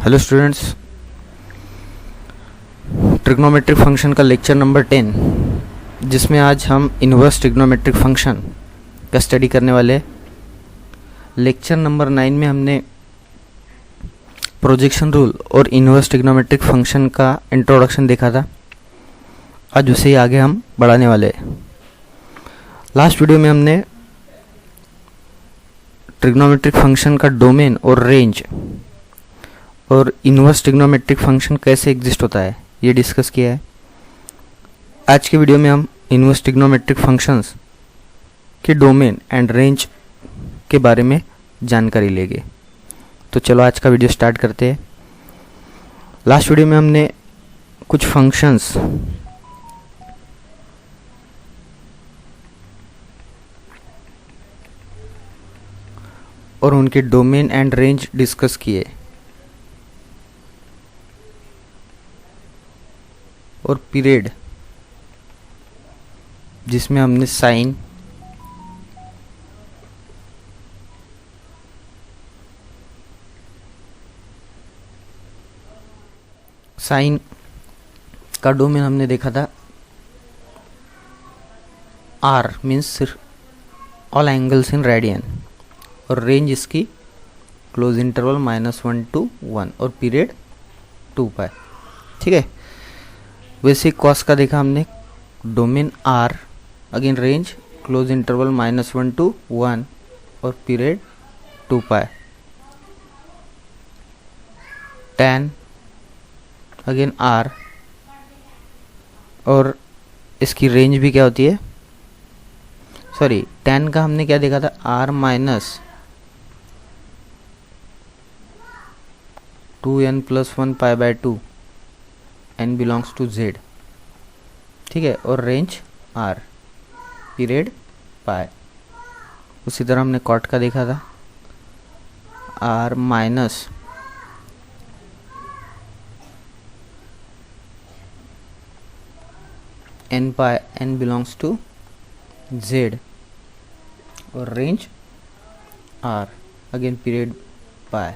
Hello students, trigonometric function का lecture number 10, जिसमें आज हम इन्वर्स ट्रिग्नोमेट्रिक फंक्शन का स्टडी करने वाले। लेक्चर नंबर 9 में हमने प्रोजेक्शन रूल और इन्वर्स ट्रिग्नोमेट्रिक फंक्शन का इंट्रोडक्शन देखा था। आज उसे ही आगे हम बढ़ाने वाले हैं। लास्ट वीडियो में हमने ट्रिग्नोमेट्रिक फंक्शन का डोमेन और रेंज और इन्वर्स ट्रिग्नोमेट्रिक फंक्शन कैसे एग्जिस्ट होता है ये डिस्कस किया है। आज के वीडियो में हम इन्वर्स ट्रिग्नोमेट्रिक फंक्शंस के डोमेन एंड रेंज के बारे में जानकारी लेंगे। तो चलो आज का वीडियो स्टार्ट करते हैं। लास्ट वीडियो में हमने कुछ फंक्शंस और उनके डोमेन एंड रेंज डिस्कस किए और पीरियड, जिसमें हमने साइन, का डोमेन हमने देखा था R means all angles in radian, और रेंज इसकी क्लोज इंटरवल -1 to 1 और पीरियड 2π। ठीक है, वैसे कॉस का देखा हमने, domain R, again range close interval -1 to 1 और पीरियड 2π। tan अगेन R और इसकी रेंज भी क्या होती है, सॉरी tan का हमने क्या देखा था, R minus 2n+1π/2 n belongs to z। ठीक है, और रेंज R, पीरियड π। उसी तरह हमने कॉट का देखा था, R minus n n belongs to z और रेंज R, अगेन पीरियड π।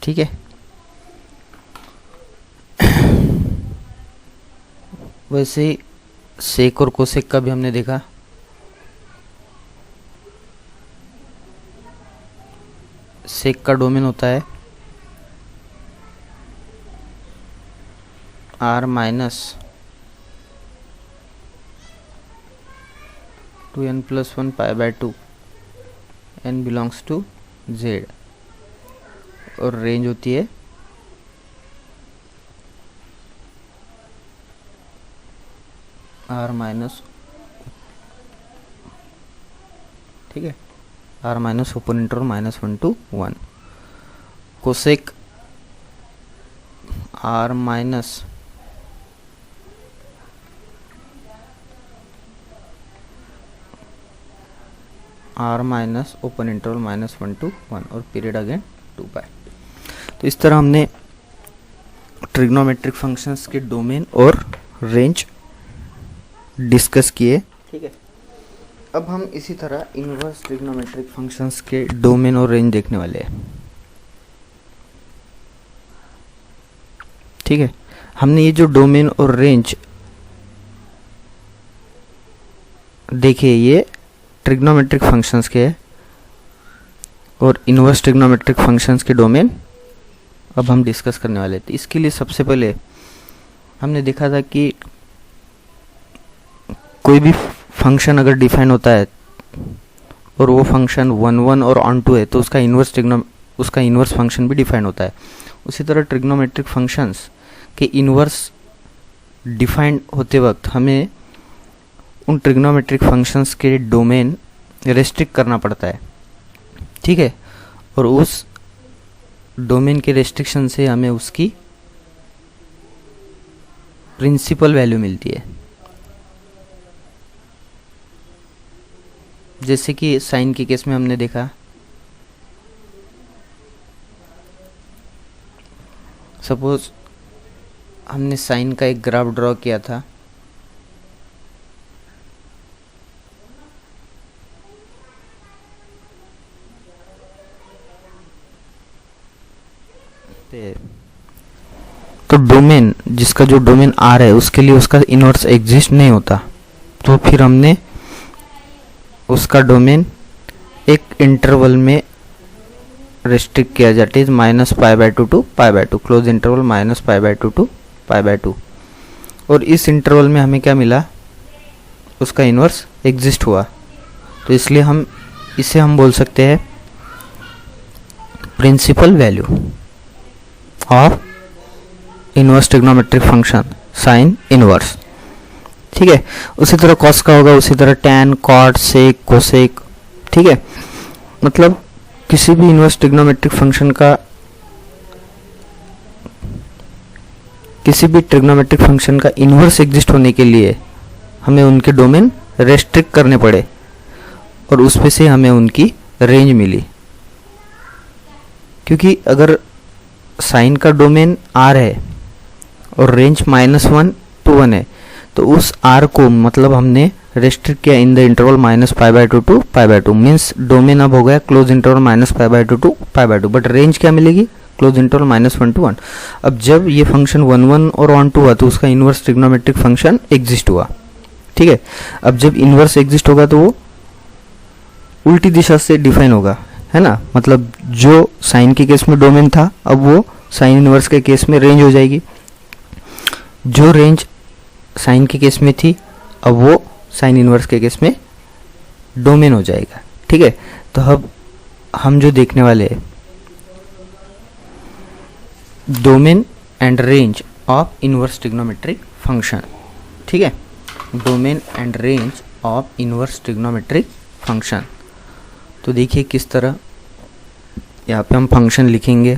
ठीक है, वैसे ही सेक और कोसेक का भी हमने देखा। सेक का डोमेन होता है R minus 2n+1π/2 n belongs to z और रेंज होती है R माइनस, ठीक है, R minus open interval -1 to 1। Cosec R minus open interval -1 to 1 और पीरियड अगेन 2π। तो इस तरह हमने ट्रिग्नोमेट्रिक फंक्शंस के डोमेन और रेंज डिस्कस किए। ठीक है, अब हम इसी तरह इन्वर्स ट्रिग्नोमेट्रिक फंक्शंस के डोमेन और रेंज देखने वाले हैं। ठीक है, हमने ये जो डोमेन और रेंज देखे ये ट्रिग्नोमेट्रिक फंक्शंस के हैं, और इन्वर्स ट्रिग्नोमेट्रिक फंक्शंस के डोमेन अब हम डिस्कस करने वाले थे। इसके लिए सबसे पहले हमने देखा था कि कोई भी फंक्शन अगर डिफाइन होता है और वो फंक्शन 1 1 और ऑन टू है तो उसका इन्वर्स फंक्शन भी डिफाइन होता है। उसी तरह ट्रिग्नोमेट्रिक फंक्शंस के इन्वर्स डिफाइंड होते वक्त हमें उन ट्रिग्नोमेट्रिक फंक्शंस के डोमेन रेस्ट्रिक्ट करना पड़ता है। ठीक है, और उस डोमेन के रेस्ट्रिक्शन से हमें उसकी प्रिंसिपल वैल्यू मिलती है। जैसे कि साइन के केस में हमने देखा, सपोज हमने साइन का एक ग्राफ ड्रॉ किया था, करते हैं तो डोमेन, जिसका जो डोमेन आर है उसके लिए उसका इन्वर्स एग्जिस्ट नहीं होता, तो फिर हमने उसका डोमेन एक इंटरवल में रेस्ट्रिक्ट किया जाता है, -π/2 टू π/2, क्लोज इंटरवल -π/2 टू π/2। और इस इंटरवल में हमें क्या मिला, उसका इन्वर्स एग्जिस्ट हुआ, तो इसलिए हम इसे बोल सकते हैं principal value of inverse trigonometric function sine inverse. ठीक है, उसी तरह कॉस का होगा, उसी तरह टैन, कॉट, सेक, कोसेक। ठीक है, मतलब किसी भी इन्वर्स ट्रिग्नोमेट्रिक फंक्शन का, किसी भी ट्रिग्नोमेट्रिक फंक्शन का इन्वर्स एग्जिस्ट होने के लिए हमें उनके डोमेन रेस्ट्रिक्ट करने पड़े और उसमें से हमें उनकी रेंज मिली। क्योंकि अगर साइन का डोमेन आर है और रेंज -1 to 1 है, तो उस आर को मतलब हमने रेस्ट्रिक्ट किया in the interval -π/2 to π/2, means domain अब हो गया close interval -π/2 to π/2, but range क्या मिलेगी, क्लोज इंटरवल -1 to 1। अब जब ये फंक्शन 1 1 और 1 2 हुआ तो उसका इन्वर्स ट्रिग्नोमेट्रिक फंक्शन एग्जिस्ट हुआ। ठीक है, अब जब इन्वर्स एग्जिस्ट होगा तो वो उल्टी दिशा से डिफाइन होगा, है ना, मतलब जो साइन के केस में डोमेन था अब वो साइन इन्वर्स के केस में रेंज हो जाएगी, जो रेंज साइन के केस में थी अब वो साइन इन्वर्स के केस में डोमेन हो जाएगा। ठीक है, तो अब हम जो देखने वाले हैं domain and range of inverse trigonometric function. ठीक है, domain and range of inverse trigonometric function. तो देखिए किस तरह यहाँ पे हम फंक्शन लिखेंगे,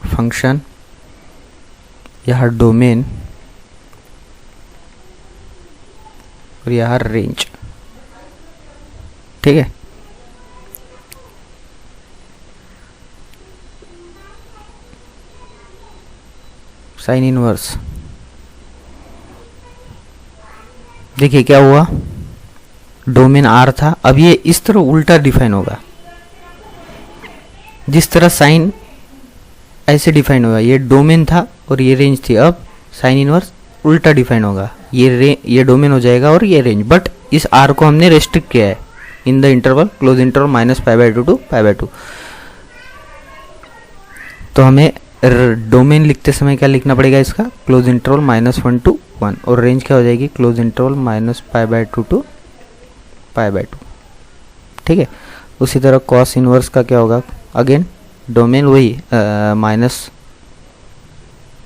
फंक्शन, यहाँ डोमेन और यहाँ रेंज। ठीक है, साइन इनवर्स, देखिए क्या हुआ, डोमेन आर था, अब ये इस तरह उल्टा डिफाइन होगा, जिस तरह साइन ऐसे डिफाइन होगा, ये डोमेन था और ये रेंज थी, अब साइन इनवर्स उल्टा डिफाइन होगा, ये डोमेन हो जाएगा और ये रेंज, बट इस आर को हमने रेस्ट्रिक्ट किया है in the interval close interval -π/2 to π/2। तो हमें डोमेन लिखते समय क्या लिखना पड़ेगा, इसका क्लोज इंटरवल -1 to 1 और रेंज क्या हो जाएगी, क्लोज इंटरवल -π/2 टू π/2। ठीक है, उसी तरह कॉस इनवर्स का क्या होगा, अगेन डोमेन वही माइनस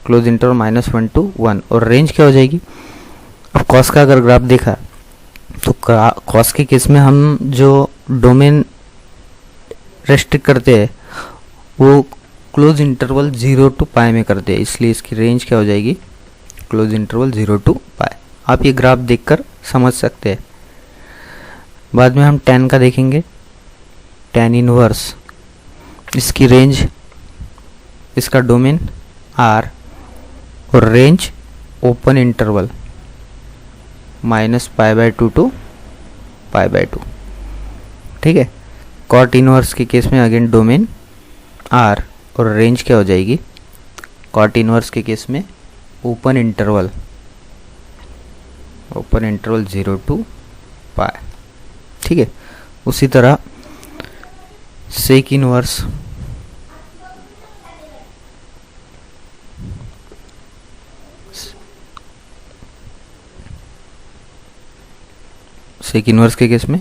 क्लोज इंटरवल -1 to 1 और रेंज क्या हो जाएगी। अब कॉस का अगर ग्राफ देखा तो कॉस के केस में हम जो डोमेन रेस्ट्रिक्ट करते हैं वो क्लोज इंटरवल 0 to π में करते हैं, इसलिए इसकी रेंज क्या हो जाएगी, क्लोज इंटरवल 0 to π। आप ये ग्राफ देखकर समझ सकते हैं। बाद में हम tan का देखेंगे, tan इनवर्स, इसकी रेंज, इसका डोमेन R और रेंज ओपन इंटरवल -π/2 टू π/2। ठीक है, कॉट इनवर्स के केस में अगेन डोमेन R और रेंज क्या हो जाएगी, कॉट इनवर्स के केस में ओपन इंटरवल 0 to π। ठीक है, उसी तरह सेक इनवर्स, सेक इनवर्स के केस में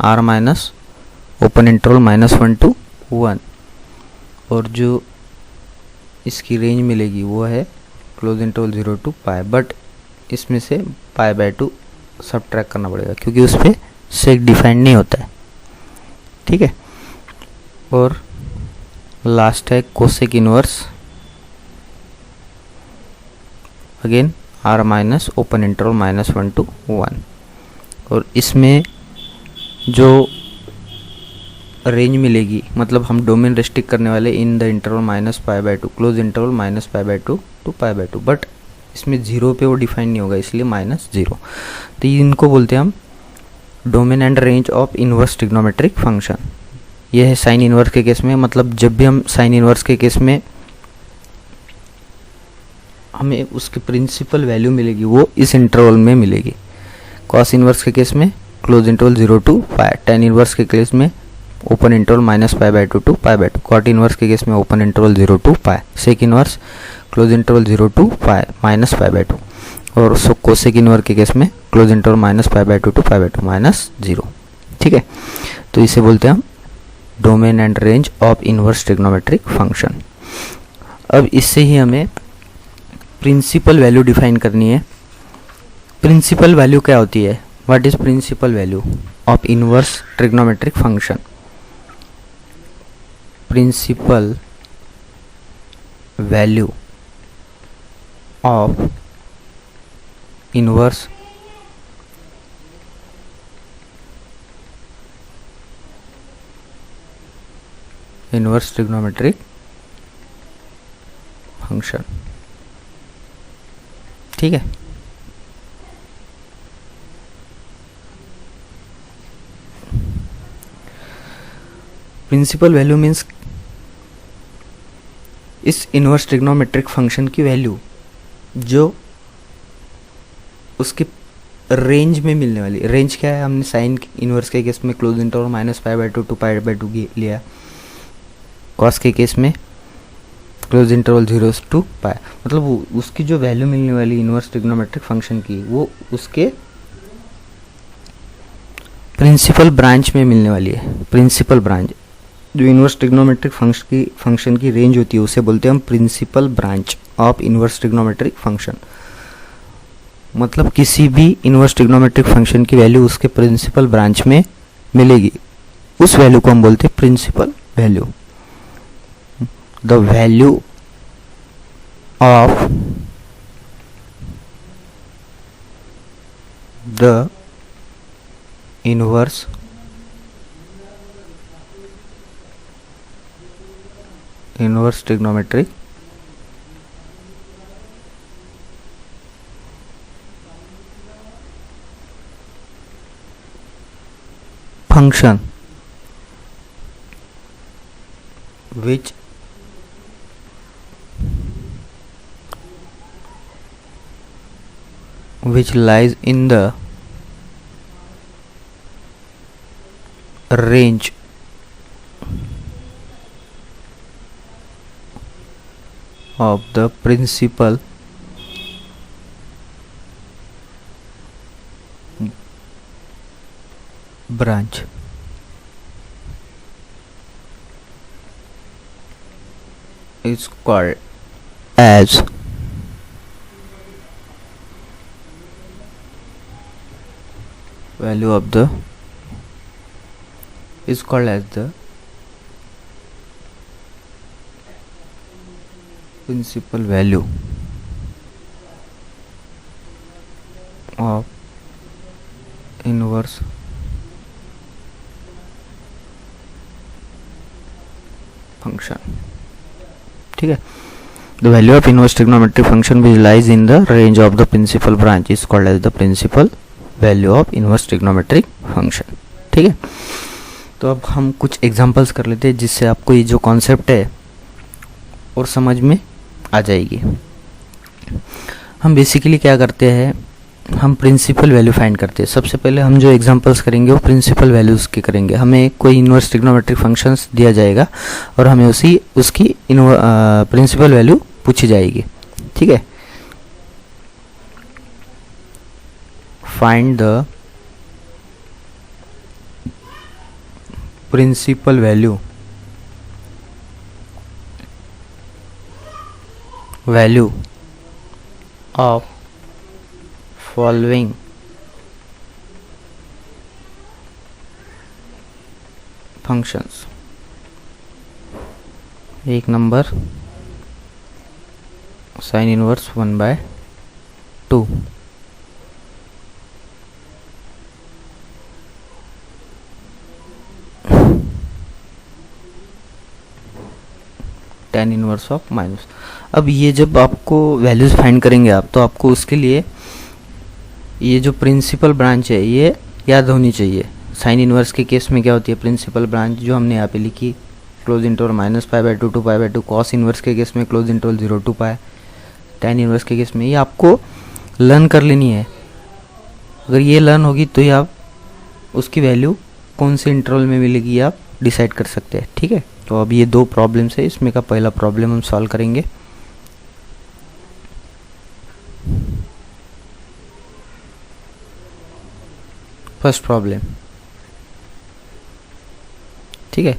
R minus open interval -1 to 1 और जो इसकी रेंज मिलेगी वो है क्लोज इंटरवल 0 to π, बट इसमें से π/2 सब्ट्रैक्ट करना पड़ेगा क्योंकि उस पर सेक डिफाइंड नहीं होता है। ठीक है, और लास्ट है cosec inverse, again R minus open interval -1 to 1 और इसमें जो रेंज मिलेगी, मतलब हम डोमेन रेस्ट्रिक्ट करने वाले in the interval -π/2, close interval -π/2 to π/2, but इसमें 0 पे वो डिफाइन नहीं होगा इसलिए -0। तो इनको बोलते हैं हम domain and range of inverse trigonometric function. ये है साइन इनवर्स के केस में, मतलब जब भी हम साइन इनवर्स के केस में हमें उसकी प्रिंसिपल वैल्यू मिलेगी वो इस इंटरवल में मिलेगी। कॉस इनवर्स के केस में close interval 0 to pi, tan inverse के केस में open interval -π/2 to π/2, cot inverse के केस में open interval 0 to pi, sec inverse close interval 0 to pi -π/2, और कोसेक इनवर्स के केस में क्लोज इंटरवल -π/2 to π/2 -0। ठीक है, तो इसे बोलते हैं हम domain and range of inverse trigonometric function. अब इससे ही हमें प्रिंसिपल वैल्यू डिफाइन करनी है। प्रिंसिपल वैल्यू क्या होती है? What is principal value of inverse trigonometric function? Principal value of inverse trigonometric function. ठीक है, प्रिंसिपल वैल्यू मीन्स इस इनवर्स ट्रिग्नोमेट्रिक फंक्शन की वैल्यू जो उसके रेंज में मिलने वाली। रेंज क्या है? हमने साइन इनवर्स के केस में क्लोज इंटरवल -π/2 to π/2 लिया, कॉस के केस में क्लोज इंटरवल 0 to पाई, मतलब उसकी जो वैल्यू मिलने वाली इनवर्स ट्रिग्नोमेट्रिक फंक्शन की वो उसके प्रिंसिपल ब्रांच में मिलने वाली है। प्रिंसिपल ब्रांच जो इनवर्स ट्रिग्नोमेट्रिक फंक्शन की रेंज होती है उसे बोलते हैं हम principal branch of inverse trigonometric function. मतलब किसी भी इनवर्स ट्रिग्नोमेट्रिक फंक्शन की वैल्यू उसके प्रिंसिपल ब्रांच में मिलेगी, उस वैल्यू को हम बोलते हैं principal value. The value of the inverse trigonometric function which lies in the range of the principal branch is called as value of the is called as the principal value of inverse function. ठीक है, the value of inverse trigonometric function which lies in the range of the principal branch is called as the principal value of inverse trigonometric function. ठीक है, तो अब हम कुछ examples कर लेते हैं जिससे आपको ये जो कॉन्सेप्ट है और समझ में आ जाएगी। हम बेसिकली क्या करते हैं, हम प्रिंसिपल वैल्यू फाइंड करते हैं। सबसे पहले हम जो एग्जांपल्स करेंगे वो प्रिंसिपल वैल्यूज़ के करेंगे। हमें कोई इनवर्स ट्रिग्नोमेट्रिक फंक्शंस दिया जाएगा और हमें उसकी प्रिंसिपल वैल्यू पूछी जाएगी। ठीक है, find the principal value of following functions। एक नंबर sine inverse 1/2, tan inverse of minus. अब ये जब आपको वैल्यूज फाइंड करेंगे आप, तो आपको उसके लिए ये जो प्रिंसिपल ब्रांच है ये याद होनी चाहिए। साइन इनवर्स के केस में क्या होती है, प्रिंसिपल ब्रांच जो हमने यहाँ पे लिखी close interval -π/2 to π/2। Cos inverse के केस में close interval 0 to π। tan inverse के केस में ये आपको लर्न कर लेनी है। अगर ये लर्न होगी तो ही आप उसकी वैल्यू कौन से इंटरवल में मिलेगी आप डिसाइड कर सकते हैं। ठीक है, तो अब ये दो प्रॉब्लम्स है, इसमें का पहला प्रॉब्लम हम सॉल्व करेंगे। फर्स्ट प्रॉब्लम, ठीक है।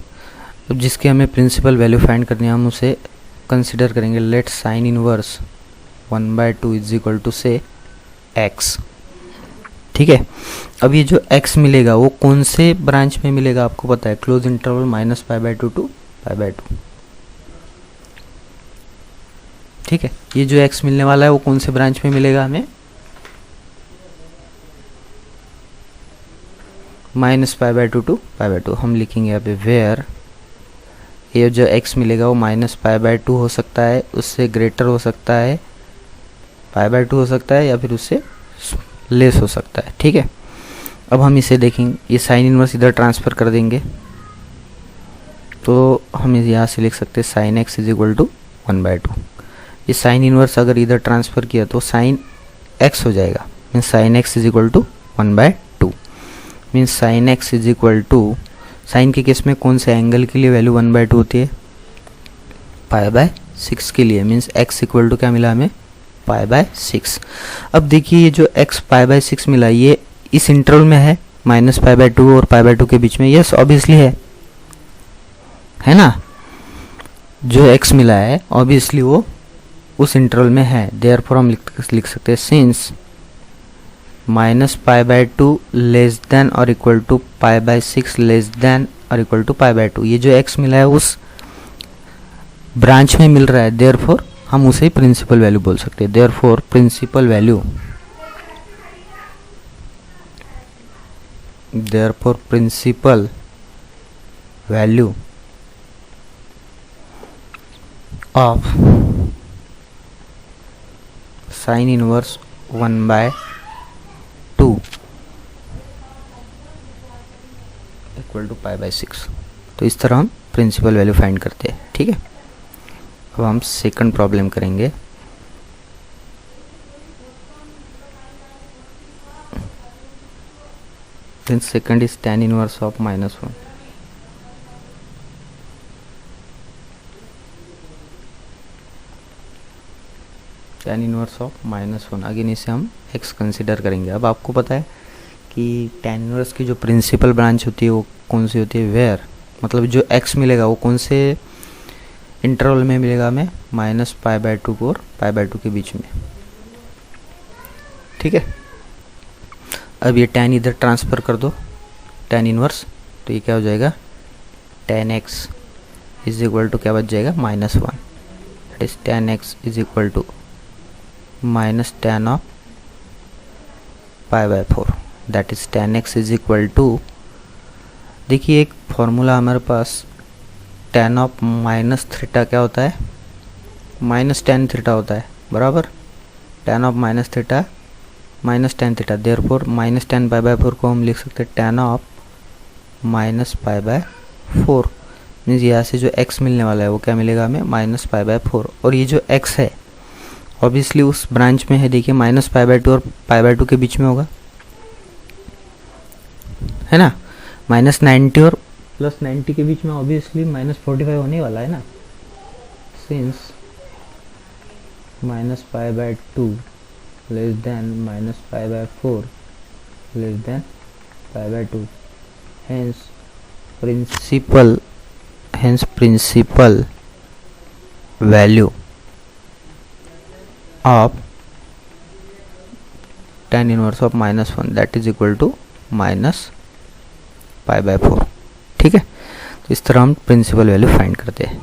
अब जिसके हमें प्रिंसिपल वैल्यू फाइंड करनी है हम उसे कंसिडर करेंगे। Let sine inverse 1/2 is equal to say x। ठीक है, अब ये जो x मिलेगा वो कौन से ब्रांच में मिलेगा आपको पता है, क्लोज इंटरवल -π/2 to π/2। ठीक है, ये जो x मिलने वाला है वो कौन से ब्रांच में मिलेगा हमें, -π/2 to π/2। हम लिखेंगे यहाँ पे वेयर ये जो x मिलेगा वो -π/2 हो सकता है, उससे ग्रेटर हो सकता है, π/2 हो सकता है, या फिर उससे लेस हो सकता है। ठीक है, अब हम इसे देखेंगे, ये साइन इनवर्स इधर ट्रांसफ़र कर देंगे तो हम यहाँ से लिख सकते हैं sine x is equal to 1/2। ये साइन इनवर्स अगर इधर ट्रांसफ़र किया तो साइन x हो जाएगा, means sine x is equal to 1/2। Means sine x is equal to, sine के केस में कौन से एंगल के लिए वैल्यू 1/2 होती है, π/6 के लिए। मीन्स x इक्वल टू क्या मिला हमें, π/6। अब देखिए ये जो x π/6 मिला ये इस इंटरवल में है, -π/2 और π/2 के बीच में। यस ऑब्वियसली है ना, जो x मिला है ऑब्वियसली वो उस इंटरवल में है। देयरफॉर हम लिख सकते हैं सिंस -π/2 लेस देन और इक्वल टू π/6 लेस देन और इक्वल टू π/2। ये जो x मिला है उस ब्रांच में मिल रहा है, देयरफॉर हम उसे प्रिंसिपल वैल्यू बोल सकते हैं। Therefore principal value of sine inverse 1/2 equal to π/6। तो इस तरह हम प्रिंसिपल वैल्यू फाइंड करते हैं। ठीक है, अब हम सेकंड प्रॉब्लम करेंगे। then second is tan inverse of -1। tan inverse of -1, again इसे हम x कंसिडर करेंगे। अब आपको पता है कि tan इनवर्स की जो प्रिंसिपल ब्रांच होती है वो कौन सी होती है, वेयर, मतलब जो x मिलेगा वो कौन से इंटरवल में मिलेगा हमें, -π/2 और π/2 के बीच में। ठीक है, अब ये tan इधर ट्रांसफ़र कर दो, tan इनवर्स, तो ये क्या हो जाएगा, tan x is equal to क्या बच जाएगा, -1। That is tan x is equal to -tan of π/4। That is tan x is equal to, देखिए एक फॉर्मूला हमारे पास, tan ऑफ -θ क्या होता है, -tan θ होता है, बराबर। tan of -θ -tan θ, therefore -tan π/4 को हम लिख सकते हैं tan ऑफ -π/4। मीन्स यहाँ से जो x मिलने वाला है वो क्या मिलेगा हमें, -π/4। और ये जो x है ऑब्वियसली उस ब्रांच में है, देखिए -π/2 और π/2 के बीच में होगा, है ना। -90 और +90 के बीच में ऑब्वियसली -45 होने वाला है ना, since -π/2 less than -π/4 less than π/2, hence principal value of tan inverse of -1 that is equal to -π/4। ठीक है, तो इस तरह हम प्रिंसिपल वैल्यू फाइंड करते हैं।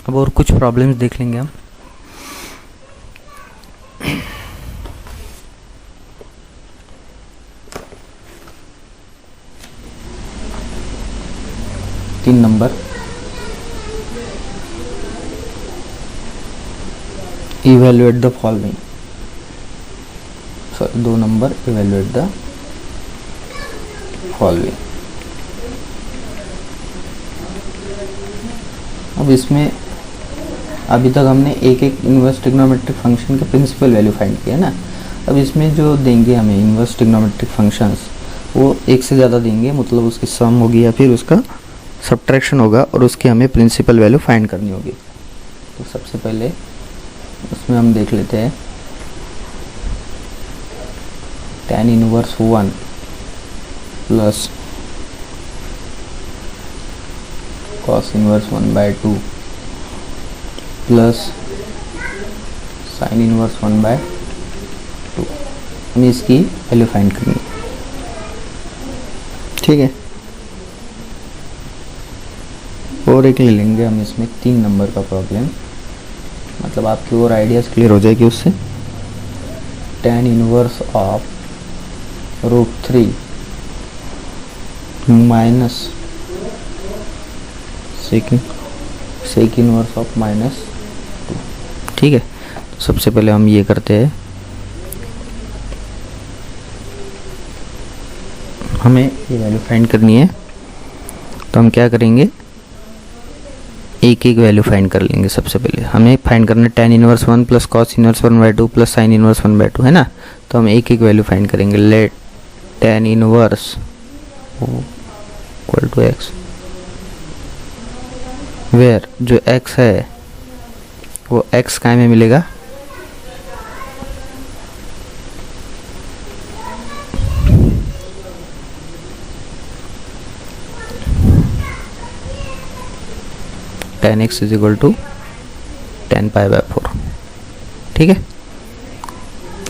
अब और कुछ प्रॉब्लम्स देख लेंगे हम। तीन number, evaluate the following, sorry 2 number, evaluate the following. अब इसमें अभी तक हमने एक एक इन्वर्स ट्रिग्नोमेट्रिक फंक्शन के प्रिंसिपल वैल्यू फाइंड किया ना। अब इसमें जो देंगे हमें इन्वर्स ट्रिग्नोमेट्रिक फंक्शंस, वो एक से ज़्यादा देंगे, मतलब उसकी सम होगी या फिर उसका सब्ट्रैक्शन होगा, और उसकी हमें प्रिंसिपल वैल्यू फाइंड करनी होगी। तो सबसे पहले उसमें हम देख लेते हैं tan inverse 1 plus cos inverse 1/2 plus sin inverse 1/2। हमें इसकी वैल्यू फाइंड करनी है, ठीक है। और एक ले लेंगे हम इसमें 3 नंबर का प्रॉब्लम, मतलब आपकी और आइडियाज़ क्लियर हो जाएगी उससे। tan inverse of √3 minus sec inverse of -2, ठीक है। तो सबसे पहले हम ये करते हैं, हमें ये वैल्यू फाइंड करनी है। तो हम क्या करेंगे, एक एक वैल्यू फाइंड कर लेंगे। सबसे पहले हमें फाइंड करना है tan inverse 1 plus cos inverse 1/2 plus sin inverse 1/2, है ना। तो हम एक एक वैल्यू फाइंड करेंगे। Let tan inverse equal to x, where जो x है वो x काय में मिलेगा, tan x is equal to tan π/4, ठीक है।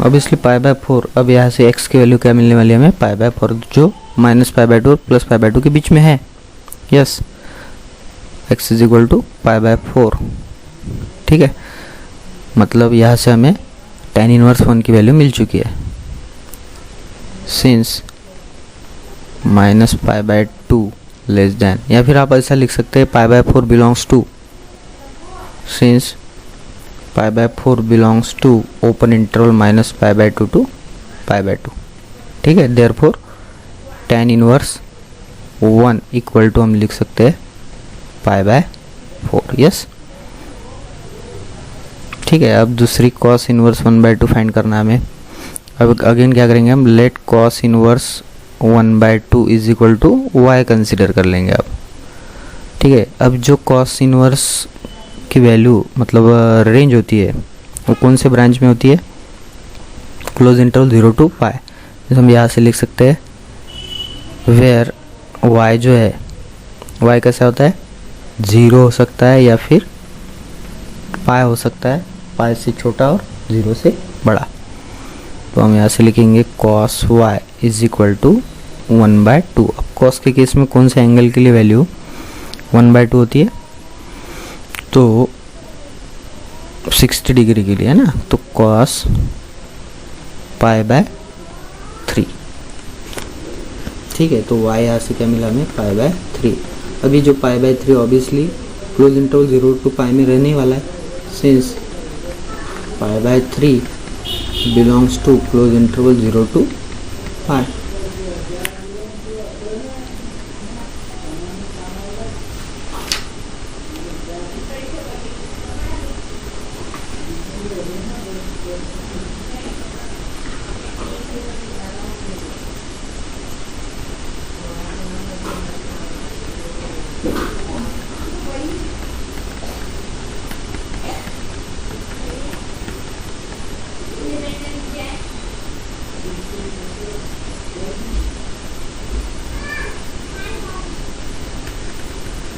ऑब्वियसली π/4, अब यहाँ से x की वैल्यू क्या मिलने वाली है हमें, π/4, जो -π/2 और +π/2 के बीच में है। Yes, x is equal to π/4, ठीक है। मतलब यहाँ से हमें tan इनवर्स 1 की वैल्यू मिल चुकी है। सिंस -π/2 लेस देन, या फिर आप ऐसा लिख सकते हैं π/4 belongs to, since π/4 belongs to open interval -π/2 to π/2, ठीक है। Therefore tan inverse 1 equal to हम लिख सकते हैं π/4, यस, ठीक है। अब दूसरी cos इनवर्स 1/2 फाइंड करना हमें। अब अगेन क्या करेंगे हम, let cos inverse 1/2 is equal to y consider कर लेंगे अब, ठीक है। अब जो cos इनवर्स की वैल्यू मतलब रेंज होती है वो कौन से ब्रांच में होती है, क्लोज इंटरवल 0 to π। जैसे हम यहाँ से लिख सकते हैं वेयर y जो है, y कैसा होता है, 0 हो सकता है या फिर π हो सकता है, π से छोटा और 0 से बड़ा। तो हम यहाँ से लिखेंगे cos y is equal to 1/2। अब cos के केस में कौन से एंगल के लिए वैल्यू 1/2 होती है, तो 60 डिग्री के लिए, है ना। तो cos π/3, ठीक है। तो y यहाँ से क्या मिला हमें, π/3। अभी जो π/3 ऑब्वियसली क्लोज इंटरवल 0 to π में रहने वाला है, since π/3 belongs to close interval 0 to π।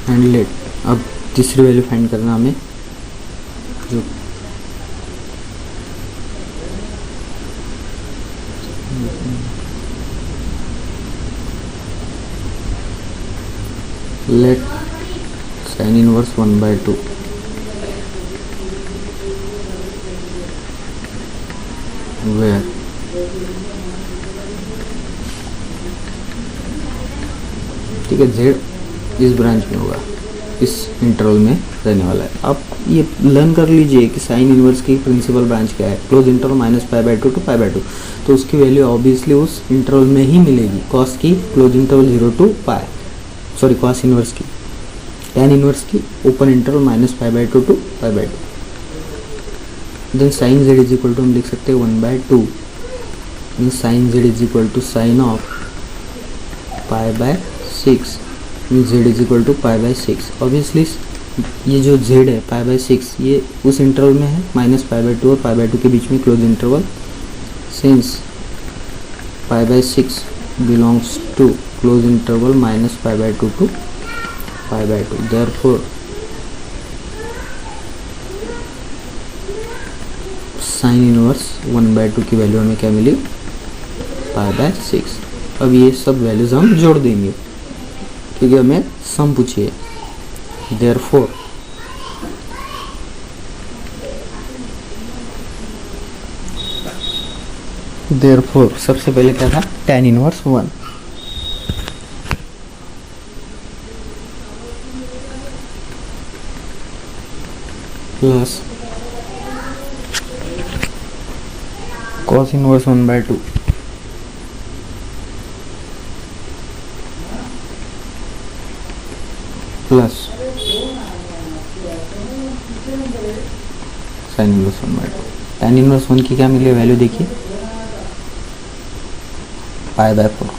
And let, अब तीसरी वैल्यू फाइंड करना हमें, जो लेट sin इनवर्स 1/2 वेयर ठीक है z इस ब्रांच में होगा, इस इंटरवल में रहने वाला है। आप ये लर्न कर लीजिए कि साइन इनवर्स की प्रिंसिपल ब्रांच क्या है, क्लोज इंटरवल -π/2 to π/2, तो उसकी वैल्यू ऑब्वियसली उस इंटरवल में ही मिलेगी। कॉस की close interval 0 to π, sorry cos inverse की, tan इनवर्स की open interval -π/2 to π/2। Then sine z is equal to हम लिख सकते हैं 1/2, mean sine z is equal to sine of π/6, mean z is equal to π/6। Obviously ये जो z है π/6 ये उस इंटरवल में है -π/2 और π/2 के बीच में close interval, since π/6 belongs to close interval -π/2 to π/2, therefore sine inverse 1/2 की वैल्यू हमें क्या मिली, π/6। अब ये सब वैल्यूज हम जोड़ देंगे क्योंकि हमें सम पूछी है। देयरफॉर सबसे पहले क्या था, tan inverse 1 plus cos inverse 1/2 plus sign inverse 1/2। tan inverse 1 की क्या मिली वैल्यू देखिए, π/4,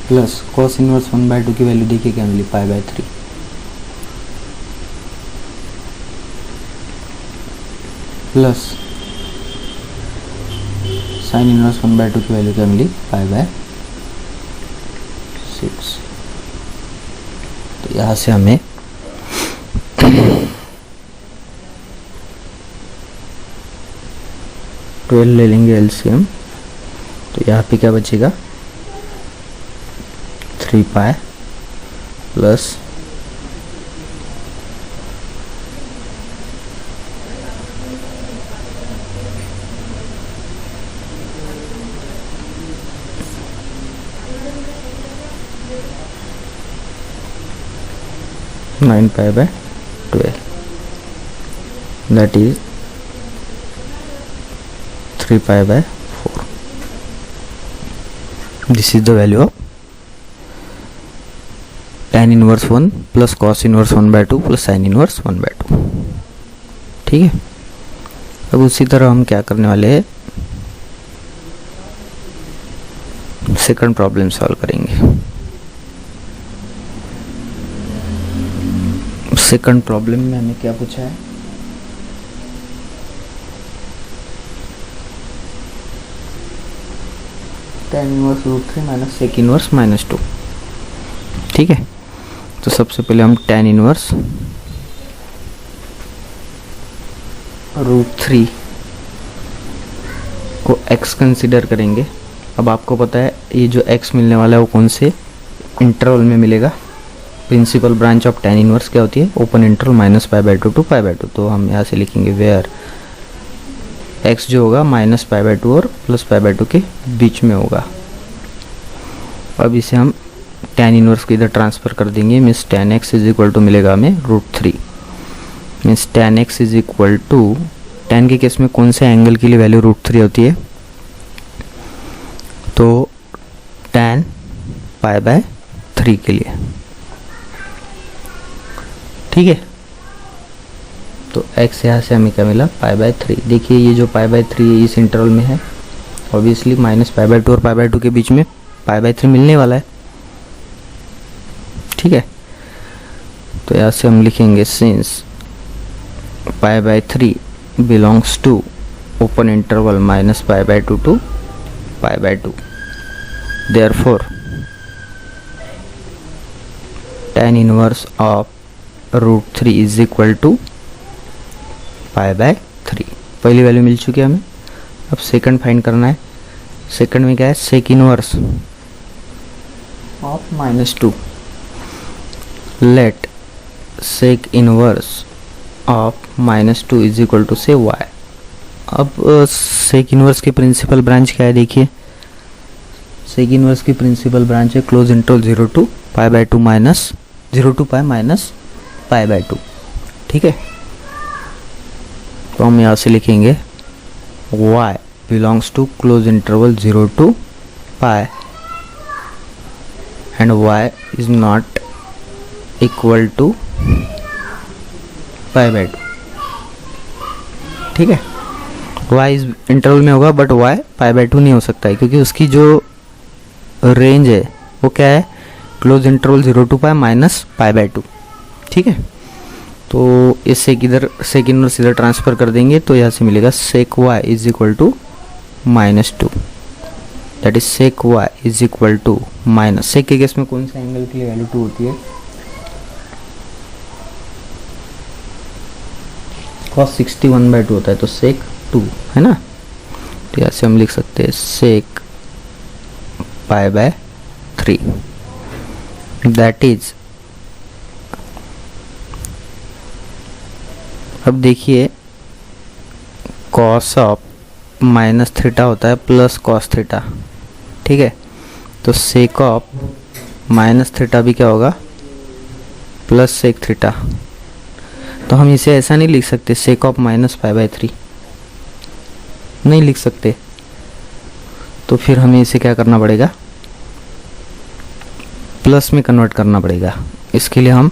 प्लस cos इनवर्स 1/2 की वैल्यू देखिए क्या मिली, π/3, प्लस साइन इनवर्स 1/2 की वैल्यू क्या मिली, π/6। तो यहाँ से हमें 12 ले लेंगे एलसीएम, तो यहाँ पे क्या बचेगा, 3π plus 9π/12, that is 3π/4. This is the value of tan inverse 1 plus cos inverse 1/2 plus sin inverse 1/2। ठीक है, अब उसी तरह हम क्या करने वाले हैं, सेकंड प्रॉब्लम सॉल्व करेंगे। सेकंड प्रॉब्लम में हमें क्या पूछा है, tan inverse √3 minus sec inverse -2। ठीक है, तो सबसे पहले हम tan इनवर्स √3 को x कंसिडर करेंगे। अब आपको पता है ये जो x मिलने वाला है वो कौन से इंटरवल में मिलेगा, principal branch of tan inverse क्या होती है, ओपन इंटरवल -π/2 to π/2। तो हम यहाँ से लिखेंगे वेयर x जो होगा -π/2 और +π/2 के बीच में होगा। अब इसे हम tan इनवर्स को इधर ट्रांसफ़र कर देंगे, means tan x is equal to मिलेगा हमें √3, means tan x is equal to, tan के केस में कौन से एंगल के लिए वैल्यू √3 होती है, तो tan π/3 के लिए। ठीक है, तो x यहाँ से हमें क्या मिला, π/3। देखिए ये जो π/3 इस इंटरवल में है, ऑब्वियसली -π/2 और π/2 के बीच में π/3 मिलने वाला है। ठीक है, तो यहाँ से हम लिखेंगे since π/3 belongs to open interval -π/2 to π/2, therefore tan inverse of √3 is equal to π/3। पहली वैल्यू मिल चुकी है हमें, अब सेकंड फाइंड करना है। सेकंड में क्या है, sec inverse of -2, let sec inverse of -2 is equal to से y, अब सेक इनवर्स की प्रिंसिपल ब्रांच क्या है देखिए, सेक इनवर्स की प्रिंसिपल ब्रांच है close interval 0 to π/2 minus 0 to π minus π/2। ठीक है, तो हम यहाँ से लिखेंगे y belongs to close interval 0 to π and y is not equal to π/2। ठीक है, y इस इंटरवल में होगा बट y π/2 नहीं हो सकता है, क्योंकि उसकी जो रेंज है वो क्या है, क्लोज इंटरवल 0 to π माइनस π/2। ठीक है, तो इससे किधर सेक इनवर्स इधर ट्रांसफर कर देंगे तो यहाँ से मिलेगा sec y is equal to -2, that is sec y is equal to minus, sec के केस में कौन सा एंगल के लिए वैल्यू 2 होती है, cos 61/2 होता है, तो सेक 2 है ना। तो यहाँ से हम लिख सकते हैं सेक π/3, दैट इज, अब देखिए cos ऑफ -θ होता है प्लस cos θ। ठीक है, तो सेक ऑफ -θ भी क्या होगा, प्लस सेक θ। तो हम इसे ऐसा नहीं लिख सकते सेक ऑफ -π/3, नहीं लिख सकते, तो फिर हमें इसे क्या करना पड़ेगा, प्लस में कन्वर्ट करना पड़ेगा। इसके लिए हम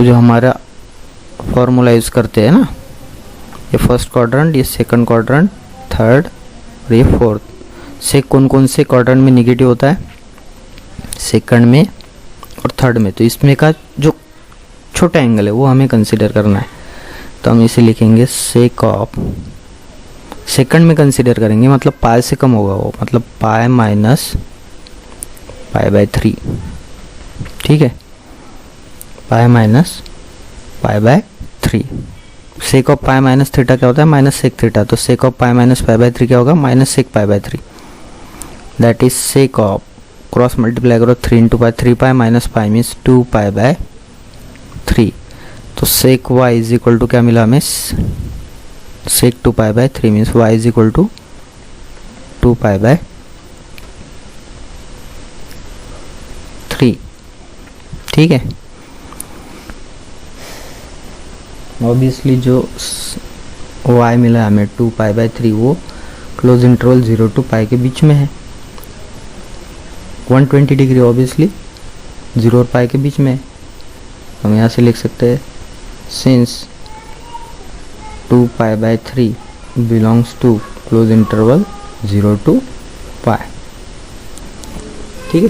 जो हमारा फॉर्मूला यूज़ करते हैं ना, ये फर्स्ट क्वाड्रेंट, ये सेकंड क्वाड्रेंट, थर्ड और ये फोर्थ। सेक कौन कौन से क्वाड्रेंट में निगेटिव होता है, सेकंड में और थर्ड में, तो इसमें का जो छोटा एंगल है वो हमें कंसीडर करना है। तो हम इसे लिखेंगे सेक ऑफ, सेकंड में कंसीडर करेंगे मतलब पाई से कम होगा वो, मतलब पाई माइनस π/3। ठीक है, pi minus π/3। Sec of pi minus theta क्या होता है, माइनस सेक थीटा, तो सेक ऑफ पाई माइनस π/3 क्या होगा, minus sec π/3, that is sec of, cross multiply करो 3 × π, 3π माइनस पाई मीन्स 2π/3। तो sec y is equal to क्या मिला हमें, sec 2π/3 means y is equal to 2π/3। ठीक है, ऑब्वियसली जो y मिला हमें 2π/3 वो क्लोज इंटरवल 0 to π के बीच में है, 120 डिग्री ऑब्वियसली 0 और π के बीच में है। हम यहाँ से लिख सकते हैं since 2π/3 belongs to close interval 0 to π। ठीक है,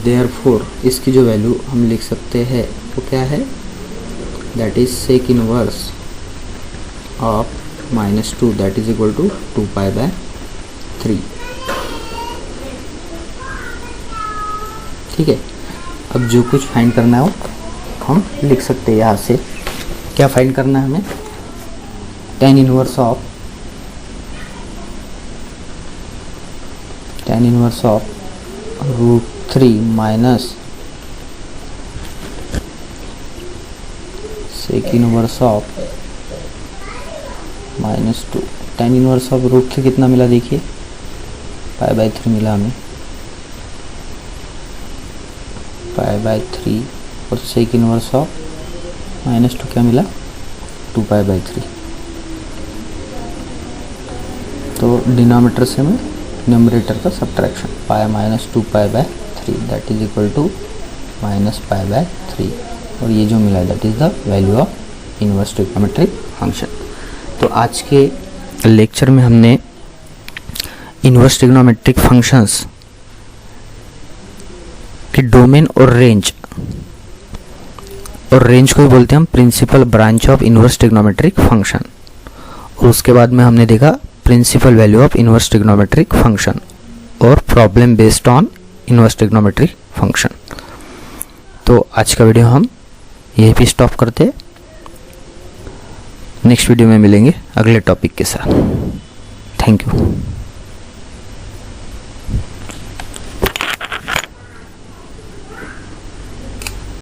देयरफॉर इसकी जो वैल्यू हम लिख सकते हैं वो क्या है, that is sec inverse of -2 that is equal to 2π/3। ठीक है, अब जो कुछ फाइंड करना हो हम लिख सकते हैं यहाँ से। क्या फाइंड करना है हमें, tan inverse of √3 minus sec inverse of -2। tan inverse of √3 कितना मिला देखिए, π/3 मिला हमें, π/3 और सेक इनवर्स ऑफ -2 क्या मिला, 2π/3। तो डिनोमिनेटर से में न्यूमरेटर का subtraction, pi minus 2π/3 that is equal to -π/3, और ये जो मिला that is the value of inverse trigonometric function. तो आज के लेक्चर में हमने इनवर्स ट्रिग्नोमेट्रिक फंक्शंस की डोमेन और रेंज को ही बोलते हैं हम principal branch of inverse trigonometric function, और उसके बाद में हमने देखा principal value of inverse trigonometric function और problem based on inverse trigonometric function. तो आज का वीडियो हम यहीं पे स्टॉप करते हैं, नेक्स्ट वीडियो में मिलेंगे अगले टॉपिक के साथ। Thank you.